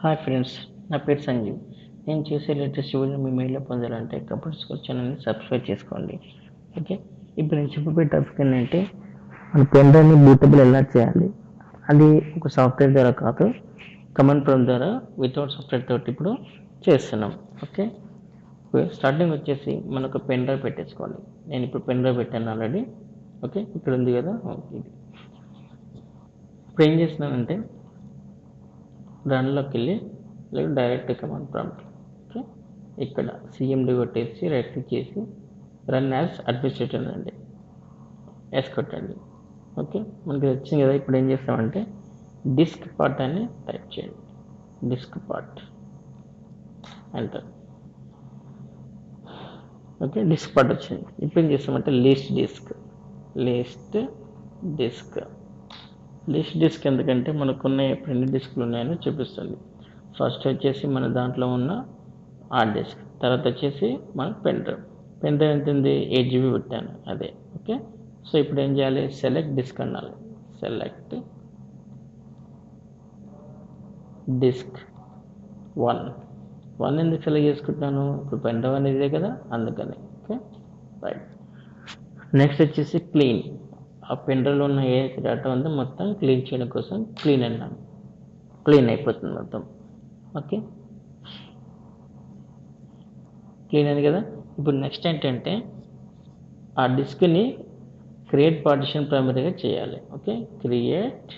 Hi friends, నా పేరు సంజీవ్. నేను చేసే లేటెస్ట్ వీడియో మీ మెయిల్లో పొందాలంటే కంప్యూటర్ స్కూల్ ఛానల్ని సబ్స్క్రైబ్ చేసుకోండి. ఓకే, ఇప్పుడు నేను చెప్పబోయే టాపిక్ ఏంటంటే మన పెన్ డ్రైవ్ని బూటబుల్ ఎలా చేయాలి. అది ఒక సాఫ్ట్వేర్ ద్వారా కాదు, కమాండ్ ప్రాంప్ట్ ద్వారా వితౌట్ సాఫ్ట్వేర్ తోటి ఇప్పుడు చేస్తున్నాం. ఓకే, స్టార్టింగ్ వచ్చేసి మనకు పెన్ డ్రైవ్ పెట్టేసుకోవాలి. నేను ఇప్పుడు పెన్ డ్రైవ్ పెట్టాను ఆల్రెడీ. ఓకే, ఇక్కడ ఉంది కదా. ఇది ఇప్పుడు ఏం చేస్తున్నానంటే రన్లోకి వెళ్ళి లేదా డైరెక్ట్ కమాండ్ ప్రాంప్ట్. ఓకే, ఇక్కడ సిఎండి కొట్టేసి రైట్ క్లిక్ చేసి రన్ యాజ్ అడ్మినిస్ట్రేటర్ అండి, ఎస్ కొట్టండి. ఓకే, మనకి వచ్చింది కదా. ఇప్పుడు ఏం చేస్తామంటే డిస్క్ పార్ట్ అని టైప్ చేయండి. Diskpart enter. Okay, diskpart వచ్చింది. ఇప్పుడు ఏం చేస్తామంటే లిస్ట్ డిస్క్ లిస్ట్ డిస్క్ ఎందుకంటే మనకున్న ఎన్ని డిస్క్లు ఉన్నాయని చూపిస్తుంది. ఫస్ట్ వచ్చేసి మన దాంట్లో ఉన్న హార్డ్ డిస్క్, తర్వాత వచ్చేసి మన పెన్ డ్రైవ్ ఎంత ఉంది, 8 GB పెట్టాను అదే. ఓకే, సో ఇప్పుడు ఏం చేయాలి, సెలెక్ట్ డిస్క్ అనాలి. సెలెక్ట్ డిస్క్ 1 ఎందుకు సెలెక్ట్ చేసుకుంటున్నాను, ఇప్పుడు పెన్ డ్రైవ్ అనేది ఇదే కదా, అందుకని. Okay, right. నెక్స్ట్ వచ్చేసి క్లీన్. ఆ పెన్ డ్రైవ్లో ఉన్న ఏ డేటా ఉందో మొత్తం క్లీన్ చేయడం కోసం క్లీన్ అన్నాను. క్లీన్ అయిపోతుంది మొత్తం. ఓకే, క్లీన్ అయింది కదా. ఇప్పుడు నెక్స్ట్ ఏంటంటే ఆ డిస్క్ని క్రియేట్ పార్టిషన్ ప్రైమరీగా చేయాలి. Okay, create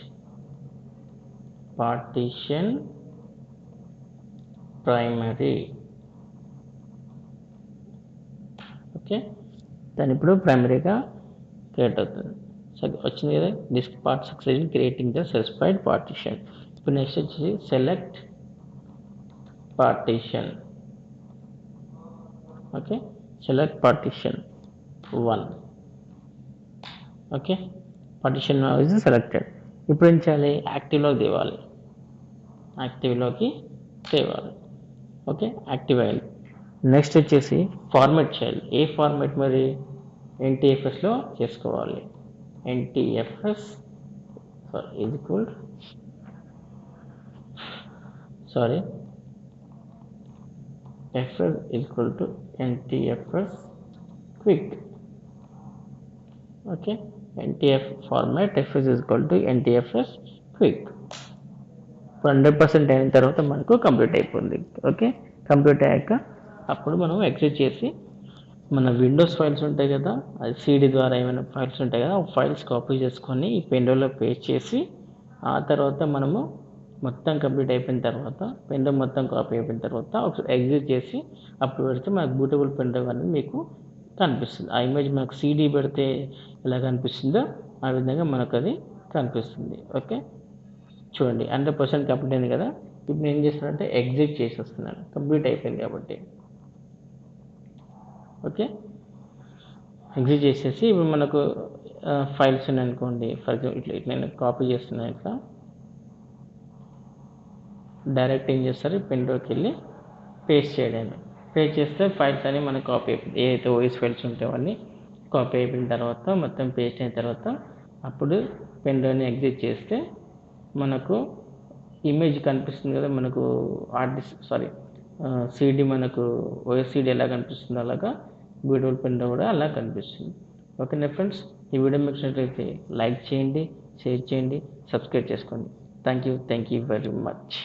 partition primary. Okay, దాని ఇప్పుడు ప్రైమరీగా క్రియేట్ అవుతుంది. సో వచ్చింది కదా, diskpart success creating the specified partition. ఇప్పుడు నెక్స్ట్ వచ్చేసి select partition. Okay, select partition 1. Okay, partition is selected. ఇప్పుడు ఏం చేయాలి, యాక్టివ్లోకి తేవాలి. ఓకే, యాక్టివ్ అయ్యింది. నెక్స్ట్ వచ్చేసి ఫార్మాట్ చేయాలి. ఏ ఫార్మాట్ మరి, ఎన్టీఎఫ్ఎస్లో చేసుకోవాలి. NTFS FS equal to NTFS quick. Okay, NTF format FS is equal to NTFS quick. 100% అయిన తర్వాత మనకు కంప్లీట్ అయిపోయింది. ఓకే, కంప్లీట్ అయ్యాక అప్పుడు మనం ఎగ్జిట్ చేసి మన విండోస్ ఫైల్స్ ఉంటాయి కదా, అది సిడి ద్వారా ఏమైనా ఫైల్స్ ఉంటాయి కదా, ఆ ఫైల్స్ కాపీ చేసుకొని ఈ పెన్ డ్రైవ్లో పేస్ట్ చేసి ఆ తర్వాత మనము మొత్తం కంప్లీట్ అయిపోయిన తర్వాత పెన్ డ్రైవ్ మొత్తం కాపీ అయిపోయిన తర్వాత ఒకసారి ఎగ్జిట్ చేసి అప్పుడు పెడితే మనకు బూటబుల్ పెన్ డ్రైవ్ అనేది మీకు కనిపిస్తుంది. ఆ ఇమేజ్ మనకు సిడి పెడితే ఎలా కనిపిస్తుందో ఆ విధంగా మనకు అది కనిపిస్తుంది. ఓకే, చూడండి 100% కంప్లీట్ అయింది కదా. ఇప్పుడు నేను ఏం చేస్తానంటే ఎగ్జిట్ చేసి వస్తున్నాను, కంప్లీట్ అయిపోయింది కాబట్టి. ఓకే, ఎగ్జిట్ చేసేసి ఇప్పుడు మనకు ఫైల్స్ ఉన్నాయనుకోండి, ఫర్ ఎగ్జాంపుల్ ఇట్లా నేను కాపీ చేస్తున్నాను. ఇట్లా డైరెక్ట్ ఏం చేస్తారు, పెన్ డ్రైవ్కి వెళ్ళి పేస్ట్ చేయడానికి. పేస్ట్ చేస్తే ఫైల్స్ అన్నీ మనకు కాపీ అయిపోయింది. ఏదైతే ఓఎస్ ఫైల్స్ ఉంటాయో అన్నీ కాపీ అయిపోయిన తర్వాత మొత్తం పేస్ట్ అయిన తర్వాత అప్పుడు పెన్ డ్రైవ్ని ఎగ్జిట్ చేస్తే మనకు ఇమేజ్ కనిపిస్తుంది కదా, మనకు హార్డ్ డిస్క్ సిడి మనకు ఓఎస్ సిడి ఎలా కనిపిస్తుందో అలాగా బూటబుల్ పెన్ డ్రైవ్ కూడా అలా కనిపిస్తుంది. ఓకేనా ఫ్రెండ్స్, ఈ వీడియో మీకు నచ్చినట్లయితే లైక్ చేయండి, షేర్ చేయండి, సబ్స్క్రైబ్ చేసుకోండి. Thank you very much.